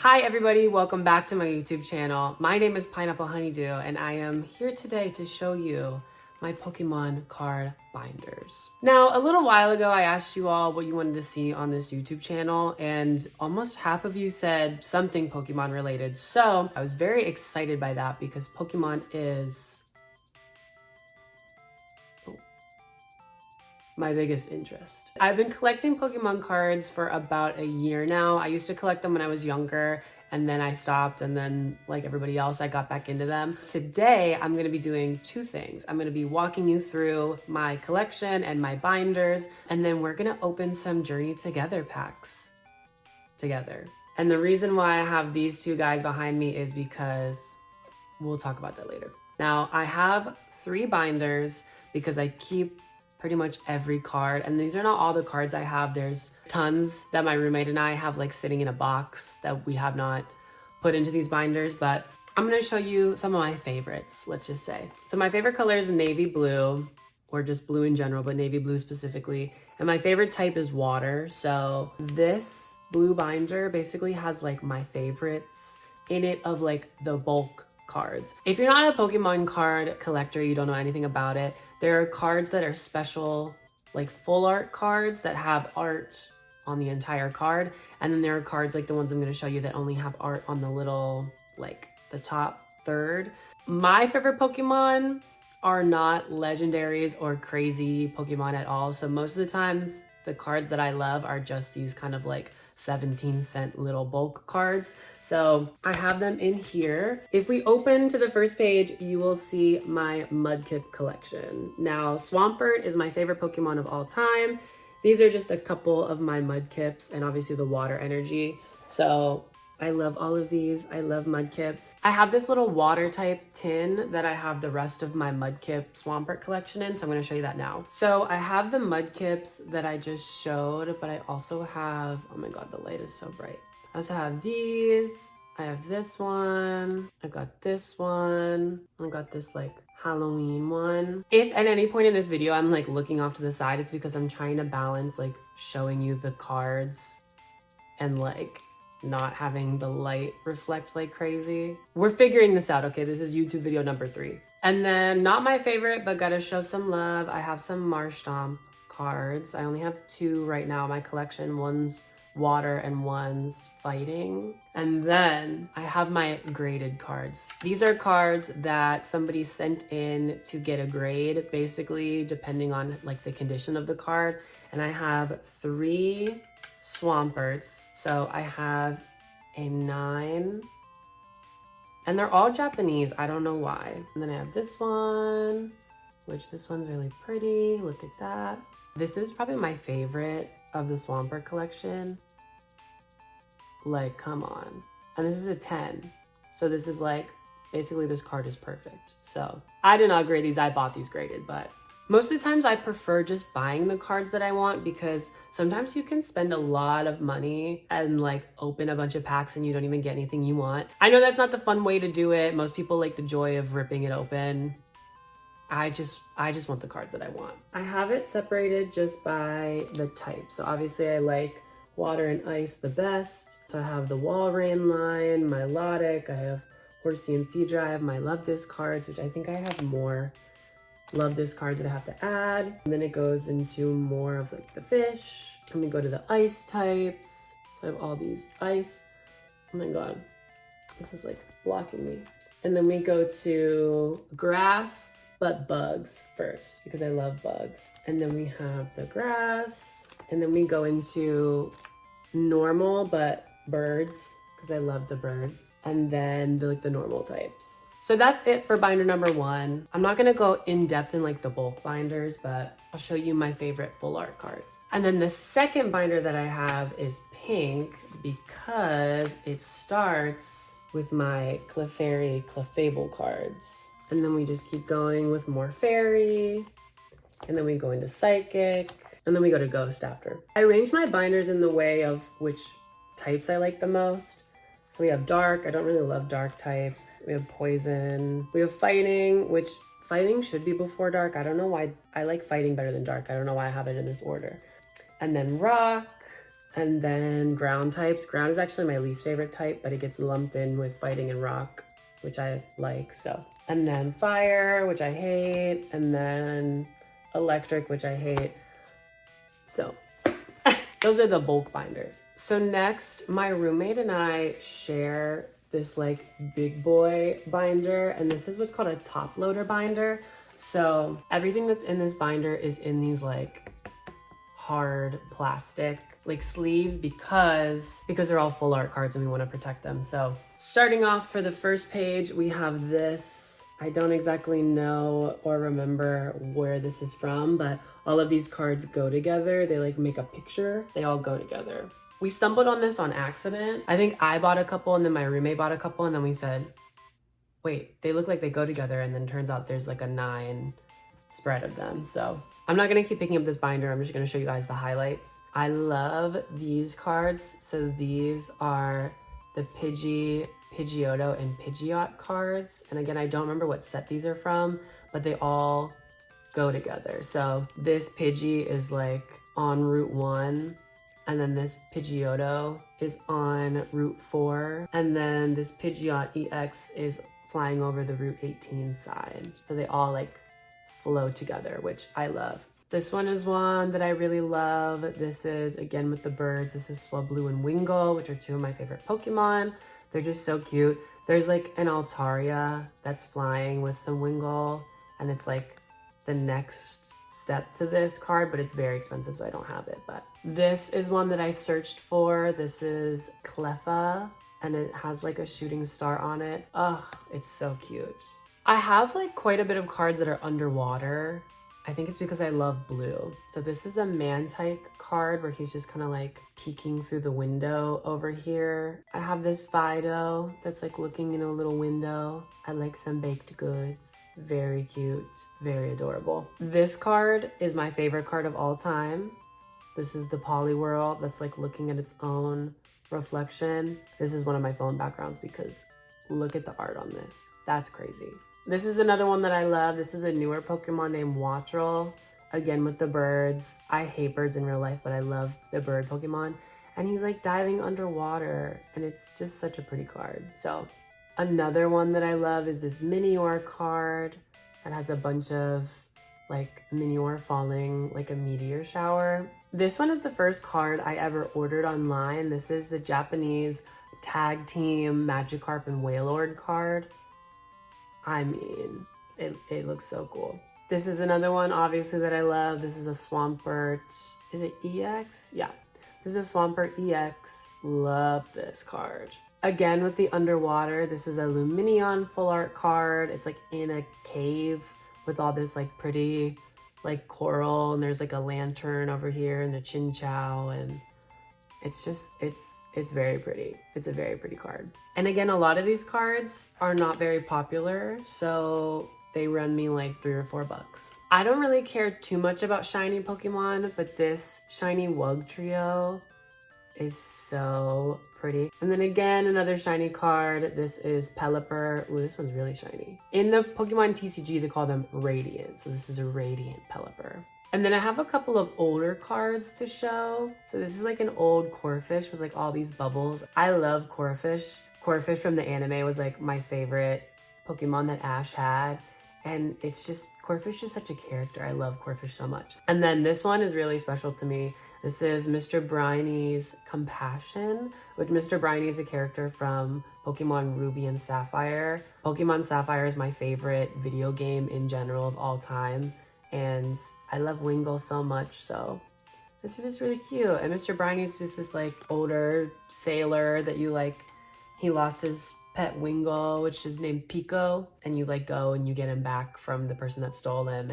Hi everybody, welcome back to my YouTube channel. My name is Pineapple Honeydew and I am here today to show you my Pokemon card binders. Now, a little while ago, I asked you all what you wanted to see on this YouTube channel and almost half of you said something Pokemon related. So I was very excited by that because Pokemon is my biggest interest. I've been collecting Pokemon cards for about a year now. I used to collect them when I was younger and then I stopped, and then like everybody else, I got back into them. Today, I'm gonna be doing two things. I'm gonna be walking you through my collection and my binders, and then we're gonna open some Journey Together packs together. And the reason why I have these two guys behind me is because we'll talk about that later. Now, I have 3 binders because I keep pretty much every card, and these are not all the cards I have. There's tons that my roommate and I have like sitting in a box that we have not put into these binders, but I'm gonna show you some of my favorites, let's just say. So my favorite color is navy blue, or just blue in general, but navy blue specifically. And my favorite type is water. So this blue binder basically has like my favorites in it of like the bulk cards. If you're not a Pokemon card collector, you don't know anything about it, there are cards that are special, like full art cards that have art on the entire card. And then there are cards like the ones I'm going to show you that only have art on the little, like the top third. My favorite Pokemon are not legendaries or crazy Pokemon at all. So most of the times the cards that I love are just these kind of like 17-cent little bulk cards. So I have them in here. If we open to the first page, you will see my Mudkip collection. Now, Swampert is my favorite Pokemon of all time. These are just a couple of my Mudkips and obviously the water energy. So I love all of these. I love Mudkip. I have this little water type tin that I have the rest of my Mudkip Swampert collection in, so I'm going to show you that now. So I have the Mudkips that I just showed, but I also have, oh my god, the light is so bright. I also have these. I have this one. I got this one. I got this like Halloween one. If at any point in this video I'm like looking off to the side, it's because I'm trying to balance like showing you the cards and like not having the light reflect like crazy. We're figuring this out, okay? This is YouTube video number 3. And then, not my favorite, but gotta show some love, I have some Marshtomp cards. I only have 2 right now in my collection. One's water and one's fighting. And then I have my graded cards. These are cards that somebody sent in to get a grade, basically, depending on like the condition of the card. And I have 3 Swamperts. So I have a 9, and they're all Japanese. I don't know why. And then I have this one, which this one's really pretty. Look at that. This is probably my favorite of the Swampert collection. Like, come on. And this is a 10. So this is like, basically this card is perfect. So I did not grade these. I bought these graded, but most of the times I prefer just buying the cards that I want, because sometimes you can spend a lot of money and like open a bunch of packs and you don't even get anything you want. I know that's not the fun way to do it. Most people like the joy of ripping it open. I just want the cards that I want. I have it separated just by the type. So obviously I like water and ice the best. So I have the Walrein line, my Milotic, I have Horsea and Seadra, I have my Love Disc cards, which I think I have more Love Disc cards that I have to add. And then it goes into more of like the fish. And we go to the ice types. So I have all these ice. Oh my god, this is like blocking me. And then we go to grass, but bugs first, because I love bugs. And then we have the grass. And then we go into normal, but birds, because I love the birds. And then the normal types. So that's it for binder number 1. I'm not gonna go in depth in like the bulk binders, but I'll show you my favorite full art cards. And then the second binder that I have is pink, because it starts with my Clefairy, Clefable cards. And then we just keep going with more fairy, and then we go into psychic, and then we go to ghost after. I arranged my binders in the way of which types I like the most. So we have dark. I don't really love dark types. We have poison. We have fighting, which fighting should be before dark. I don't know why. I like fighting better than dark. I don't know why I have it in this order. And then rock, And then ground types. Ground is actually my least favorite type, but it gets lumped in with fighting and rock, which I like, so. And then fire, which I hate, and then electric, which I hate. So those are the bulk binders. So next, my roommate and I share this like big boy binder, and this is what's called a top loader binder. So everything that's in this binder is in these like hard plastic like sleeves because they're all full art cards and we want to protect them. So starting off for the first page, we have this. I don't exactly know or remember where this is from, but all of these cards go together. They like make a picture. They all go together. We stumbled on this on accident. I think I bought a couple and then my roommate bought a couple, and then we said, wait, they look like they go together, and then turns out there's like a 9 spread of them. So I'm not gonna keep picking up this binder. I'm just gonna show you guys the highlights. I love these cards. So these are the Pidgeotto, and Pidgeot cards. And again, I don't remember what set these are from, but they all go together. So this Pidgey is like on Route 1, and then this Pidgeotto is on Route 4, and then this Pidgeot EX is flying over the Route 18 side. So they all like flow together, which I love. This one is one that I really love. This is, again, with the birds. This is Swablu and Wingull, which are 2 of my favorite Pokemon. They're just so cute. There's like an Altaria that's flying with some Wingull, and it's like the next step to this card, but it's very expensive, so I don't have it. But this is one that I searched for. This is Cleffa, and it has like a shooting star on it. Ugh, it's so cute. I have like quite a bit of cards that are underwater. I think it's because I love blue. So this is a Mantike card where he's just kind of like peeking through the window over here. I have this Fido that's like looking in a little window. I like some baked goods. Very cute, very adorable. This card is my favorite card of all time. This is the Poliwhirl that's like looking at its own reflection. This is one of my phone backgrounds because look at the art on this. That's crazy. This is another one that I love. This is a newer Pokemon named Wattrel. Again, with the birds. I hate birds in real life, but I love the bird Pokemon. And he's like diving underwater, and it's just such a pretty card. So another one that I love is this Minior card that has a bunch of like Minior falling like a meteor shower. This one is the first card I ever ordered online. This is the Japanese tag team Magikarp and Wailord card. I mean, it looks so cool. This is another one, obviously, that I love. This is a Swampert. Is it EX? Yeah. This is a Swampert EX. Love this card. Again, with the underwater, this is a Lumineon full art card. It's like in a cave with all this like pretty like coral, and there's like a lantern over here and a Chinchou, and it's just, it's very pretty. It's a very pretty card. And again, a lot of these cards are not very popular, so they run me like $3 or $4. I don't really care too much about shiny Pokemon, but this shiny Wugtrio is so pretty. And then again, another shiny card. This is Pelipper. Ooh, this one's really shiny. In the Pokemon TCG, they call them Radiant. So this is a Radiant Pelipper. And then I have a couple of older cards to show. So this is like an old Corphish with like all these bubbles. I love Corphish. Corphish from the anime was like my favorite Pokemon that Ash had. And it's just, Corphish is such a character. I love Corphish so much. And then this one is really special to me. This is Mr. Briney's Compassion, which Mr. Briney is a character from Pokemon Ruby and Sapphire. Pokemon Sapphire is my favorite video game in general of all time. And I love Wingull so much, so this is just really cute. And Mr. Briney is just this like older sailor that you like, he lost his pet Wingull, which is named Pico, and you like go and you get him back from the person that stole him,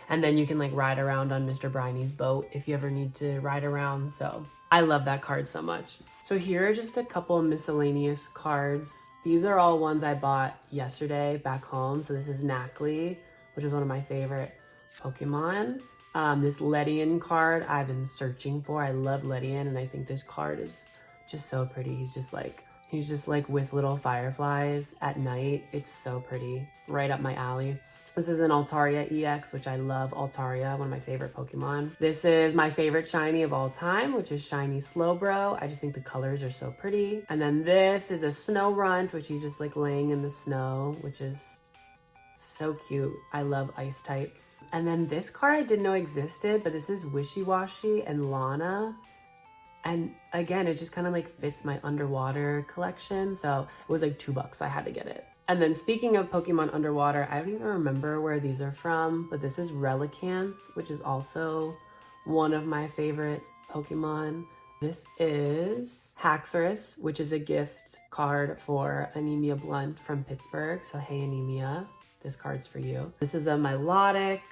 and then you can like ride around on Mr. Briney's boat if you ever need to ride around. So I love that card so much. So here are just a couple of miscellaneous cards. These are all ones I bought yesterday back home. So this is Knackley, which is one of my favorite Pokemon. This Ledian card I've been searching for. I love Ledian, and I think this card is just so pretty. He's just like with little fireflies at night. It's so pretty. Right up my alley. This is an Altaria EX, which I love Altaria, one of my favorite Pokemon. This is my favorite shiny of all time, which is shiny Slowbro. I just think the colors are so pretty. And then this is a Snorunt, which he's just like laying in the snow, which is so cute. I love ice types. And then this card I didn't know existed, but this is Wishy Washy and Lana. And again, it just kind of like fits my underwater collection. So it was like $2, so I had to get it. And then speaking of Pokemon underwater, I don't even remember where these are from, but this is Relicanth, which is also one of my favorite Pokemon. This is Haxorus, which is a gift card for Anemia Blunt from Pittsburgh. So hey, Anemia, this card's for you. This is a Milotic,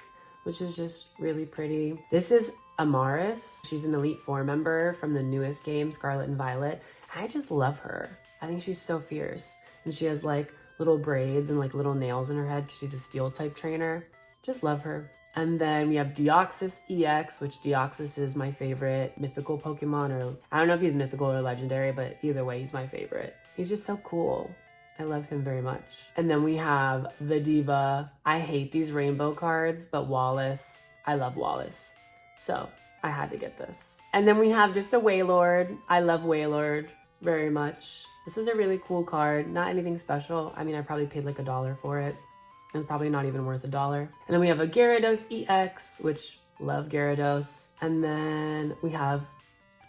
which is just really pretty. This is Amaris. She's an Elite Four member from the newest game, Scarlet and Violet. I just love her. I think she's so fierce. And she has like little braids and like little nails in her head because she's a steel type trainer. Just love her. And then we have Deoxys EX, which Deoxys is my favorite mythical Pokemon, or I don't know if he's mythical or legendary, but either way, he's my favorite. He's just so cool. I love him very much. And then we have the Diva. I hate these rainbow cards, but Wallace, I love Wallace. So I had to get this. And then we have just a Wailord. I love Wailord very much. This is a really cool card. Not anything special. I mean, I probably paid like $1 for it. It's probably not even worth $1. And then we have a Gyarados EX, which love Gyarados. And then we have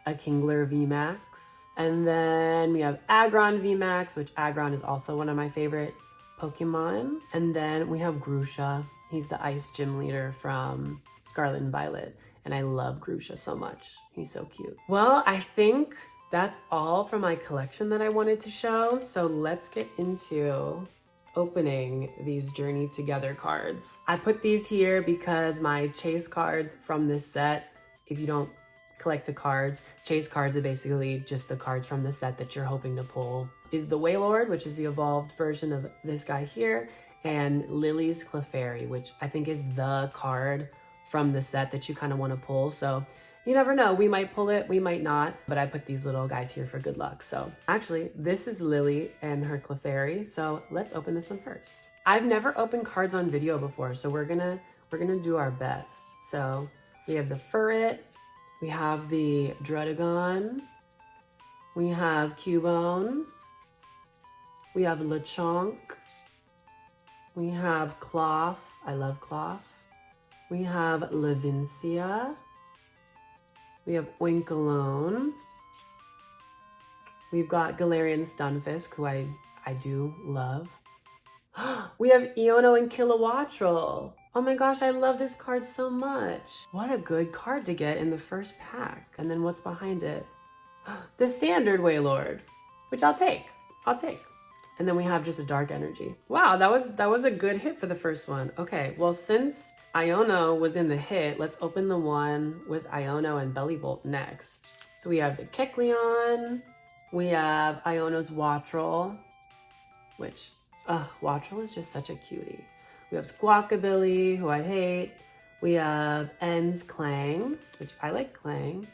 a Kingler VMAX. And then we have Aggron VMAX, which Aggron is also one of my favorite Pokemon. And then we have Grusha. He's the ice gym leader from Scarlet and Violet. And I love Grusha so much. He's so cute. Well, I think that's all from my collection that I wanted to show. So let's get into opening these Journey Together cards. I put these here because my chase cards from this set, if you don't collect the cards, chase cards are basically just the cards from the set that you're hoping to pull, is the Wailord, which is the evolved version of this guy here, and Lily's Clefairy, which I think is the card from the set that you kind of want to pull. So you never know, we might pull it, we might not, but I put these little guys here for good luck. So actually, this is Lily and her Clefairy, so let's open this one first. I've never opened cards on video before, so we're gonna do our best. So we have the Furret, we have the Druddigon, we have Cubone, we have Lechonk, we have Cloth, I love Cloth, we have Levincia, we have Oinkalone. We've got Galarian Stunfisk, who I do love. We have Iono and Kilowattrel. Oh my gosh, I love this card so much. What a good card to get in the first pack. And then what's behind it? The standard Wailord, which I'll take. And then we have just a Dark Energy. Wow, that was a good hit for the first one. Okay, well, since Iono was in the hit, let's open the one with Iono and Bellibolt next. So we have the Kecleon, we have Iono's Wattrel, which, Wattrel is just such a cutie. We have Squawkabilly, who I hate. We have En's Clang, which I like Clang.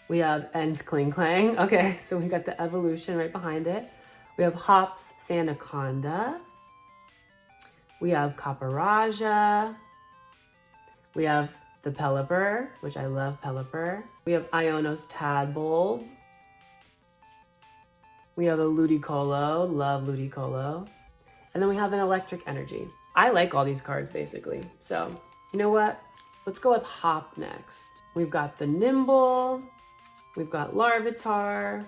We have En's Kling Clang. Okay, so we got the evolution right behind it. We have Hop's Sandaconda. We have Caparajah. We have the Pelipper, which I love Pelipper. We have Iono's Tadpole. We have a Ludicolo, love Ludicolo. And then we have an Electric Energy. I like all these cards basically. So, you know what? Let's go with Hop next. We've got the Nimble. We've got Larvitar.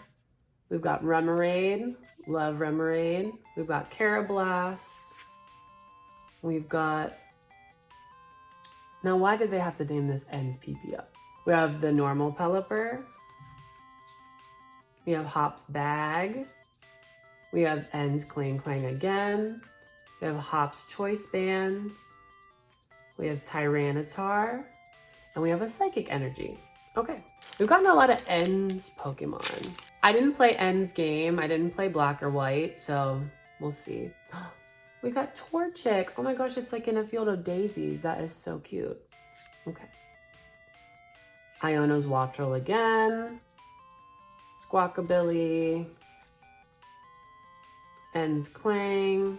We've got Remoraid, love Remoraid. We've got Carablast. We've got, now why did they have to name this Ends PP up? We have the normal Pelipper. We have Hop's Bag. We have Ends Clang Clang again. We have Hop's Choice Bands. We have Tyranitar. And we have a Psychic Energy. Okay, we've gotten a lot of Ends Pokemon. I didn't play Ends game. I didn't play Black or White, so we'll see. We got Torchic. Oh my gosh, it's like in a field of daisies. That is so cute. Okay. Iono's Wattrel again. Squawkabilly. Ends Clang.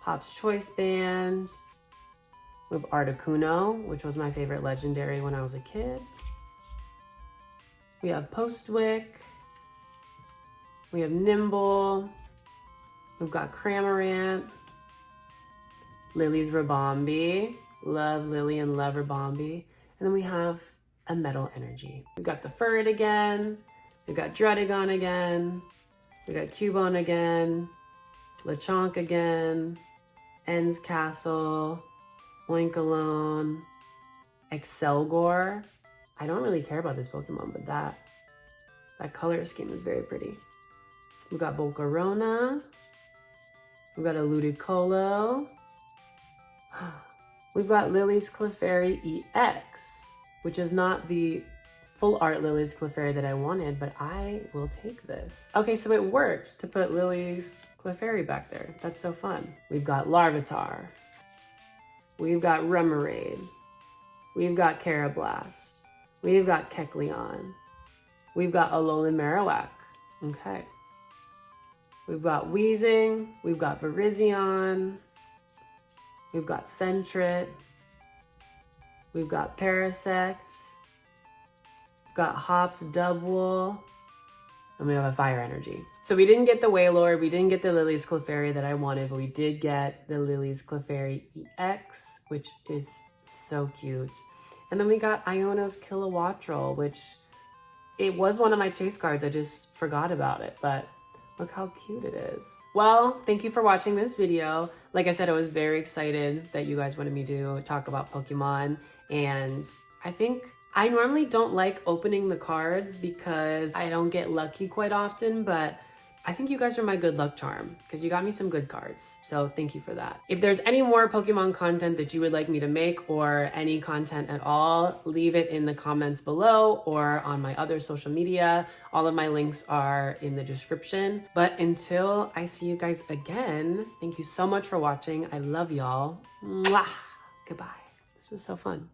Hop's Choice Band. We have Articuno, which was my favorite legendary when I was a kid. We have Postwick. We have Nimble. We've got Cramorant. Lily's Rabombi. Love Lily and love Rabombi. And then we have a Metal Energy. We've got the Furret again. We've got Dredagon again. We got Cubone again. Lechonk again. Ends Castle. Oinkalone. Excelgor. I don't really care about this Pokemon, but that color scheme is very pretty. We've got Volcarona. We've got a Ludicolo. We've got Lily's Clefairy EX, which is not the full art Lily's Clefairy that I wanted, but I will take this. Okay, so it worked to put Lily's Clefairy back there. That's so fun. We've got Larvitar. We've got Remoraid. We've got Carablast. We've got Kecleon. We've got Alolan Marowak. Okay. We've got Weezing. We've got Virizion. We've got Sentret. We've got Parasect. We've got Hops Dubwool. And we have a Fire Energy. So we didn't get the Wailord, we didn't get the Lily's Clefairy that I wanted, but we did get the Lily's Clefairy EX, which is so cute. And then we got Iono's Kilowattrel, which it was one of my chase cards. I just forgot about it, but look how cute it is. Well, thank you for watching this video. Like I said, I was very excited that you guys wanted me to talk about Pokemon. And I think I normally don't like opening the cards because I don't get lucky quite often, but I think you guys are my good luck charm because you got me some good cards. So thank you for that. If there's any more Pokemon content that you would like me to make or any content at all, leave it in the comments below or on my other social media. All of my links are in the description. But until I see you guys again, thank you so much for watching. I love y'all. Mwah! Goodbye. This was so fun.